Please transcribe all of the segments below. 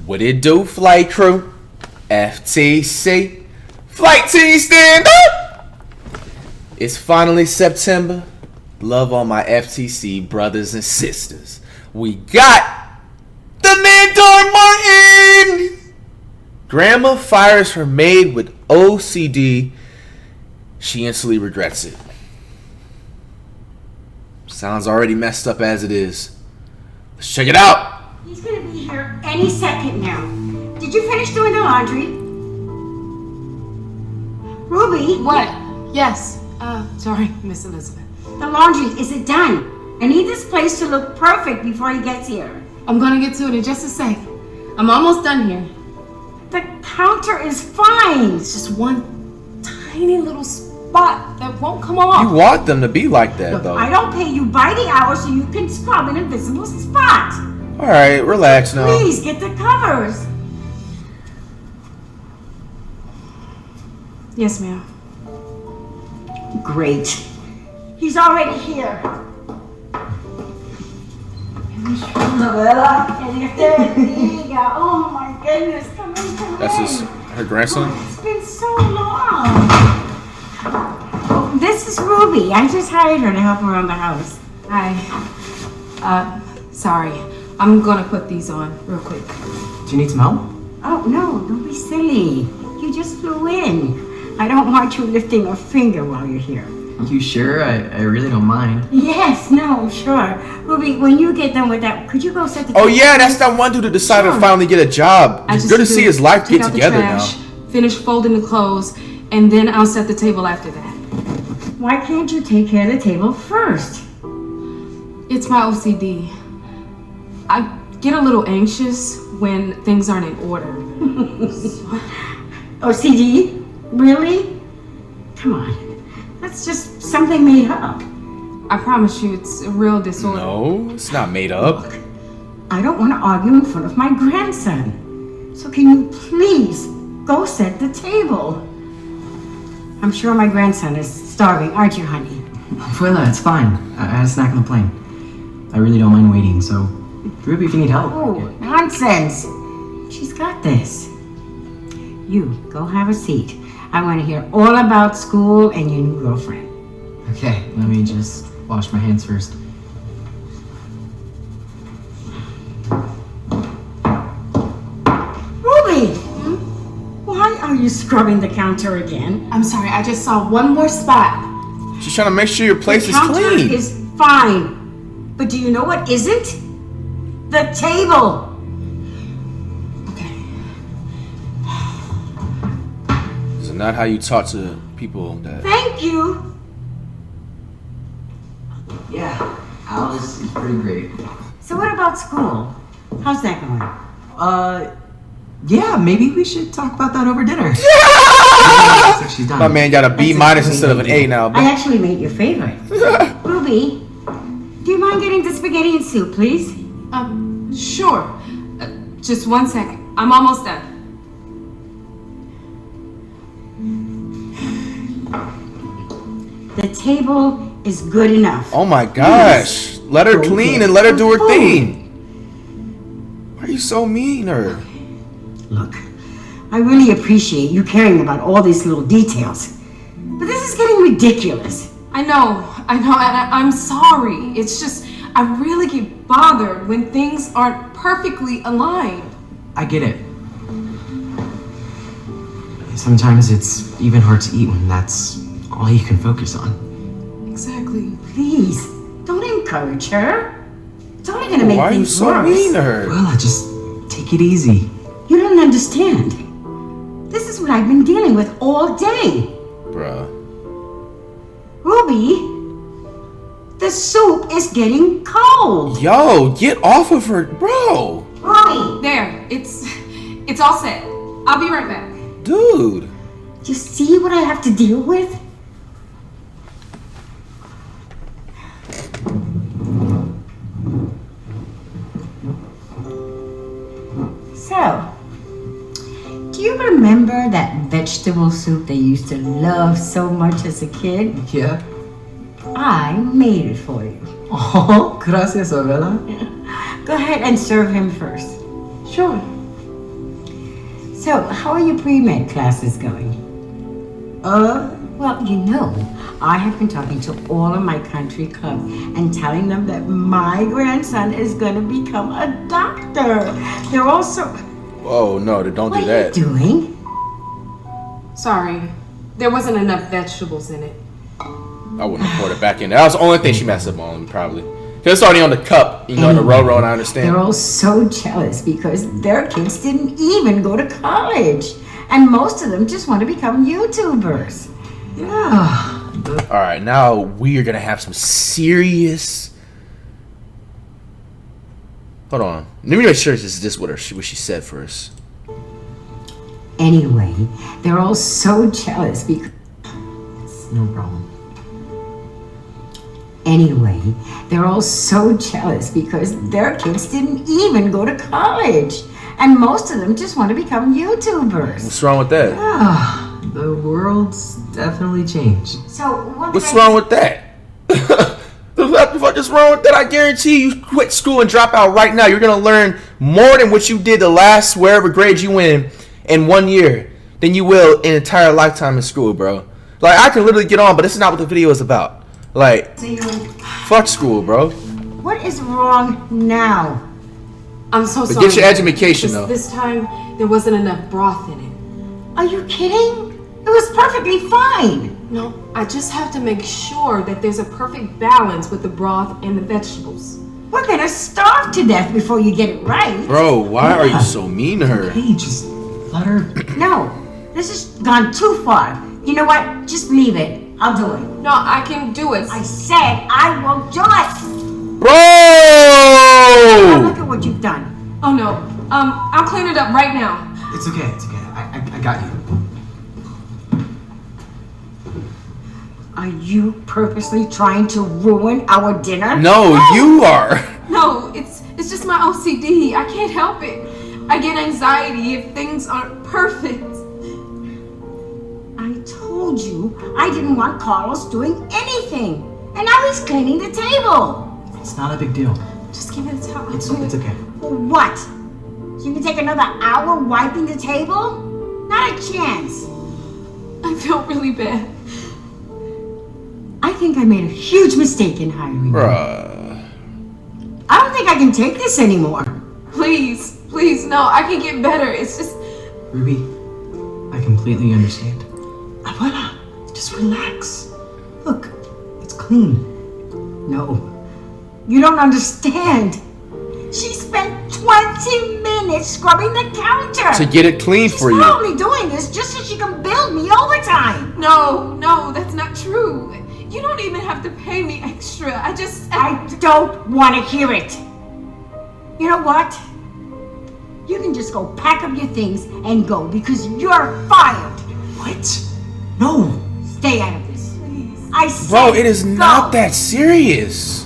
What it do, flight crew? FTC. Flight team, stand up! It's finally September. Love all my FTC brothers and sisters. We got the Mentor Martin! Grandma fires her maid with OCD. She instantly regrets it. Sounds already messed up as it is. Let's check it out. He's gonna be here any second now. Did you finish doing the laundry? Ruby? What? Yes. Sorry, Miss Elizabeth. The laundry, is it done? I need this place to look perfect before he gets here. I'm gonna get to it in just a sec. I'm almost done here. The counter is fine. It's just one tiny little spot that won't come off. You want them to be like that, Look, though. I don't pay you by the hour so you can scrub an invisible spot. Alright, relax now. Please get the covers. Yes, ma'am. Great. He's already here. Oh my goodness, come in. That's her grandson? It's been so long. This is Ruby. I just hired her to help around the house. Hi. Sorry. I'm gonna put these on real quick. Do you need some help? Oh no, don't be silly. You just flew in. I don't want you lifting a finger while you're here. You sure? I really don't mind. Yes, no, sure. Ruby, when you get done with that, could you go set the Oh table? yeah, that's that one dude who decided to finally get a job. I It's just good to do see his life take get out the together trash, now. Finish folding the clothes, and then I'll set the table after that. Why can't you take care of the table first? It's my OCD. I get a little anxious when things aren't in order. OCD? Really? Come on. That's just something made up. I promise you, it's a real disorder. No, it's not made up. Look, I don't want to argue in front of my grandson. So can you please go set the table? I'm sure my grandson is starving, aren't you, honey? Abuela, it's fine. I had a snack on the plane. I really don't mind waiting, so Ruby, if you need help. Oh, nonsense. She's got this. You, go have a seat. I want to hear all about school and your new girlfriend. Okay, let me just wash my hands first. Ruby! Why are you scrubbing the counter again? I'm sorry, I just saw one more spot. She's trying to make sure your place The is counter clean. is fine. But do you know what isn't? The table. Okay. This is not how you talk to people that... Thank you. Yeah, Alice is pretty great. So what about school? How's that going? Yeah, maybe we should talk about that over dinner. Yeah! Looks like she's done. My man got a B That's minus a instead of an A now. I actually made your favorite. Ruby, do you mind getting the spaghetti and soup, please? Sure. Just 1 second. I'm almost done. The table is good enough. Oh my gosh. Let her clean and let her do her thing. Why are you so mean, her? Look, I really appreciate you caring about all these little details. But this is getting ridiculous. I know, and I'm sorry. It's just, I really get bothered when things aren't perfectly aligned. I get it. Sometimes it's even hard to eat when that's all you can focus on. Exactly. Please, don't encourage her. It's only gonna make Why are you things so worse. mean to her? Well, just take it easy. You don't understand. This is what I've been dealing with all day. Bruh. Ruby, the soup is getting cold. Yo, get off of her, bro. Ruby, There, it's all set. I'll be right back. Dude. do you see what I have to deal with? So, do you remember that vegetable soup they used to love so much as a kid? Yeah? I made it for you. Oh, gracias, Abuela. Go ahead and serve him first. Sure. So, how are your pre-med classes going? Well, you know, I have been talking to all of my country clubs and telling them that my grandson is going to become a doctor. They're also... Oh, no, don't do that. What are you doing? Sorry, there wasn't enough vegetables in it. I wouldn't have poured it back in. That was the only thing she messed up on, probably. Because it's already on the cup, you know, in the row, and I understand. They're all so jealous because their kids didn't even go to college. And most of them just want to become YouTubers. Yeah. Alright, now we are going to have some serious... Hold on. Let me make sure this is just what she said first. Anyway, they're all so jealous because... No problem. Anyway, they're all so jealous because their kids didn't even go to college. And most of them just want to become YouTubers. What's wrong with that? The world's definitely changed. So What's wrong with that? What the fuck is wrong with that? I guarantee you quit school and drop out right now. You're going to learn more than what you did the last wherever grade you in 1 year than you will an entire lifetime in school, bro. Like, I can literally get on, but this is not what the video is about. Like, fuck school, bro. What is wrong now? I'm so But sorry. get your education, though. This time, there wasn't enough broth in it. Are you kidding? It was perfectly fine. No, I just have to make sure that there's a perfect balance with the broth and the vegetables. We're gonna starve to death before you get it right. Bro, why are you so mean to her? Hey, just let her... No, this has gone too far. You know what? Just leave it. I'll do it. No, I can do it. I said I will do it. Now look Bro! at what you've done. Oh no. I'll clean it up right now. It's okay, it's okay. I got you. Are you purposely trying to ruin our dinner? No, you are. No, it's just my OCD. I can't help it. I get anxiety if things aren't perfect. I told you I didn't want Carlos doing anything. And now he's cleaning the table. It's not a big deal. Just give it a towel. It's okay. For what? So you can take another hour wiping the table? Not a chance. I feel really bad. I think I made a huge mistake in hiring you. Bruh. I don't think I can take this anymore. Please, no, I can get better. It's just... Ruby, I completely understand. Abuela, just relax. Look, it's clean. No, you don't understand. She spent 20 minutes scrubbing the counter. To get it clean for She's you. probably doing this just so she can bill me overtime. No, that's not true. You don't even have to pay me extra. I don't want to hear it. You know what? You can just go pack up your things and go because you're fired. What? No. Stay out of this. Please. I said Bro, it is go. not that serious.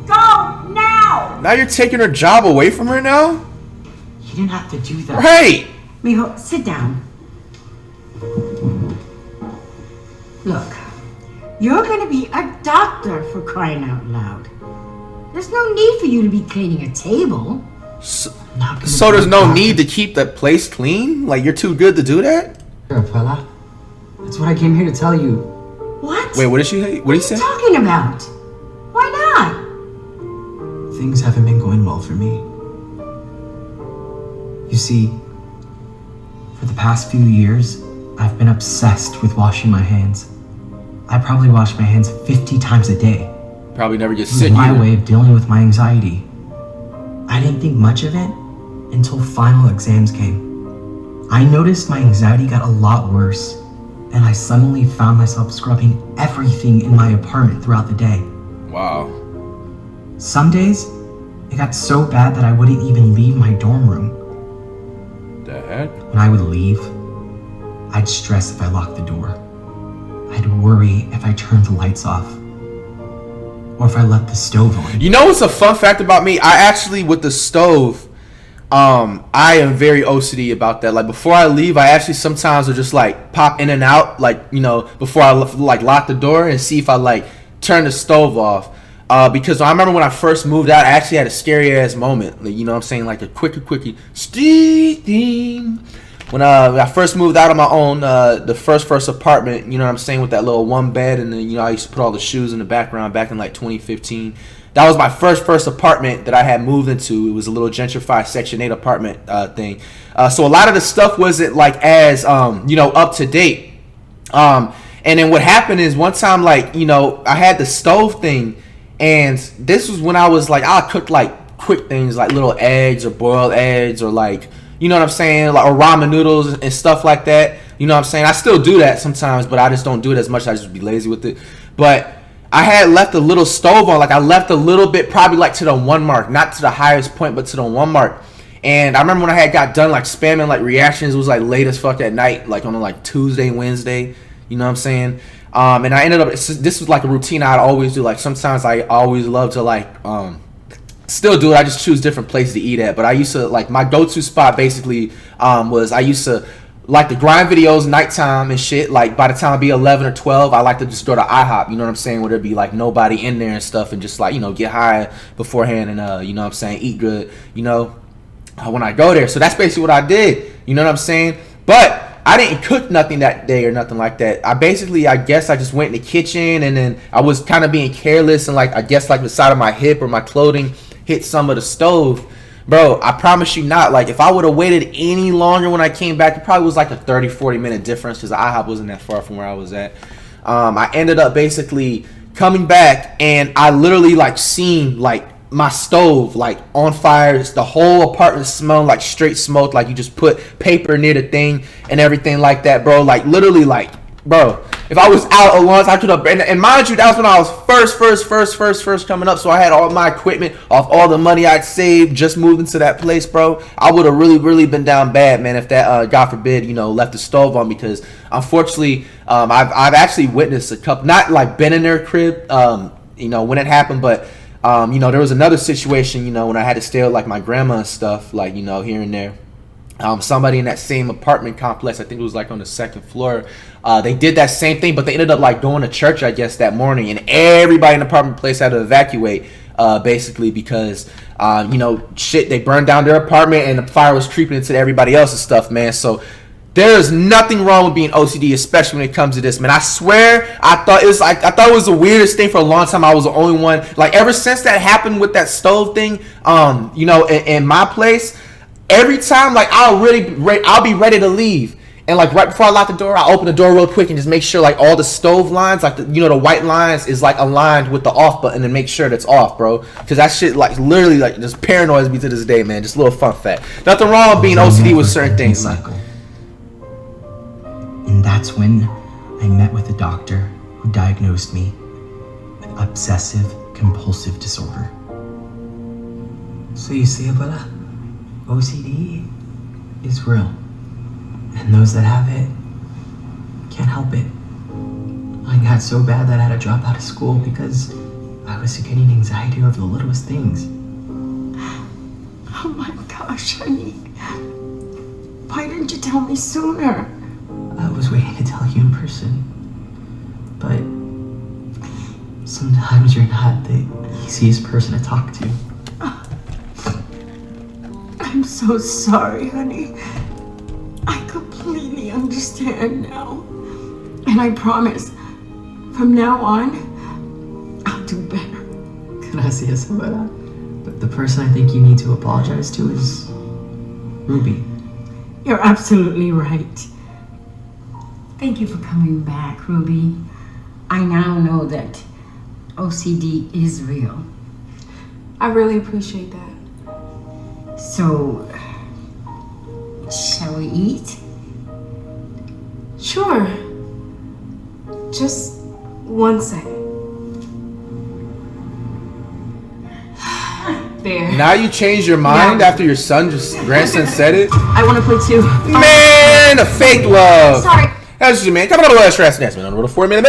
Go now. Now you're taking her job away from her now? You didn't have to do that. Right. Mijo, sit down. Look, you're going to be a doctor for crying out loud. There's no need for you to be cleaning a table. So, Not gonna so be there's a no doctor. need to keep the place clean? Like, you're too good to do that? Sure, fella. That's what I came here to tell you. What? Wait, what did he What say? are you talking about? Why not? Things haven't been going well for me. You see, for the past few years, I've been obsessed with washing my hands. I probably wash my hands 50 times a day. Probably never get This is sick my either. way of dealing with my anxiety. I didn't think much of it until final exams came. I noticed my anxiety got a lot worse, and I suddenly found myself scrubbing everything in my apartment throughout the day. Wow. Some days, it got so bad that I wouldn't even leave my dorm room. The heck? When I would leave, I'd stress if I locked the door. I'd worry if I turned the lights off. Or if I left the stove on. You know what's a fun fact about me? I actually, with the stove, I am very OCD about that. Like, before I leave, I actually sometimes will just, like, pop in and out, like, you know, before I, like, lock the door and see if I, like, turn the stove off. Because I remember when I first moved out, I actually had a scary-ass moment. Like, you know what I'm saying? Like, a quickie, steam. when I first moved out on my own, the first apartment, you know what I'm saying, with that little one bed, and then, you know, I used to put all the shoes in the background back in like 2015. That was my first apartment that I had moved into. It was a little gentrified Section 8 apartment thing. So a lot of the stuff wasn't like as, you know, up to date. And then what happened is one time, like, you know, I had the stove thing, and this was when I was like, I cooked like quick things like little eggs or boiled eggs or like, you know what I'm saying, like, or ramen noodles and stuff like that. You know what I'm saying? I still do that sometimes, but I just don't do it as much. I just be lazy with it. But I had left a little stove on. Like, I left a little bit, probably like to the 1 mark, not to the highest point, but to the 1 mark. And I remember when I had got done like spamming like reactions, it was like late as fuck at night, like on a, like Tuesday, Wednesday. You know what I'm saying? And I ended up, this was like a routine I'd always do. Like, sometimes I always love to like still do it. I just choose different places to eat at. But I used to, like, my go-to spot basically was, I used to like to grind videos nighttime and shit. Like, by the time I'd be 11 or 12, I like to just go to IHOP, you know what I'm saying, where there'd be like nobody in there and stuff, and just like, you know, get high beforehand and you know what I'm saying, eat good, you know, when I go there. So that's basically what I did, you know what I'm saying? But I didn't cook nothing that day or nothing like that. I guess I just went in the kitchen, and then I was kind of being careless, and like, I guess like the side of my hip or my clothing hit some of the stove. Bro, I promise you not. Like, if I would have waited any longer when I came back, it probably was like a 30-40 minute difference, because IHOP wasn't that far from where I was at. I ended up basically coming back, and I literally like seen like my stove like on fire. The whole apartment smelled like straight smoke, like you just put paper near the thing and everything like that, bro. Like, literally, like, bro, if I was out alone, I could have. And mind you, that was when I was first coming up. So I had all my equipment off all the money I'd saved, just moved into that place, bro. I would have really been down bad, man, if that God forbid, you know, left the stove on, because unfortunately, I've actually witnessed a couple, not like been in their crib, you know, when it happened, but you know, there was another situation, you know, when I had to stay with like my grandma and stuff, like, you know, here and there. Somebody in that same apartment complex, I think it was like on the 2nd floor, they did that same thing, but they ended up like going to church, I guess, that morning, and everybody in the apartment place had to evacuate, basically, because you know, shit, they burned down their apartment and the fire was creeping into everybody else's stuff, man. So there is nothing wrong with being OCD, especially when it comes to this, man. I swear, I thought it was the weirdest thing for a long time. I was the only one. Like, ever since that happened with that stove thing, you know, in my place, every time, like, I'll be ready to leave, and like right before I lock the door, I open the door real quick and just make sure like all the stove lines, like the white lines, is like aligned with the off button, and make sure that's off, bro. Because that shit like literally like just paranoids me to this day, man. Just a little fun fact. Nothing wrong with being OCD with certain things, man. And that's when I met with a doctor who diagnosed me with obsessive compulsive disorder. So you see, Abuela, OCD is real. And those that have it can't help it. I got so bad that I had to drop out of school because I was getting anxiety over the littlest things. Oh my gosh, honey. Why didn't you tell me sooner? I was waiting to tell you in person, but sometimes you're not the easiest person to talk to. I'm so sorry, honey. I completely understand now. And I promise, from now on, I'll do better. Gracias, Abuela. But the person I think you need to apologize to is Ruby. You're absolutely right. Thank you for coming back, Ruby. I now know that OCD is real. I really appreciate that. So, shall we eat? Sure. Just 1 second. There. Now you changed your mind after your grandson said it? I want to play too. Man, a fake love. Sorry. That's just man. Come on, the last rest, man. On the 4 minute.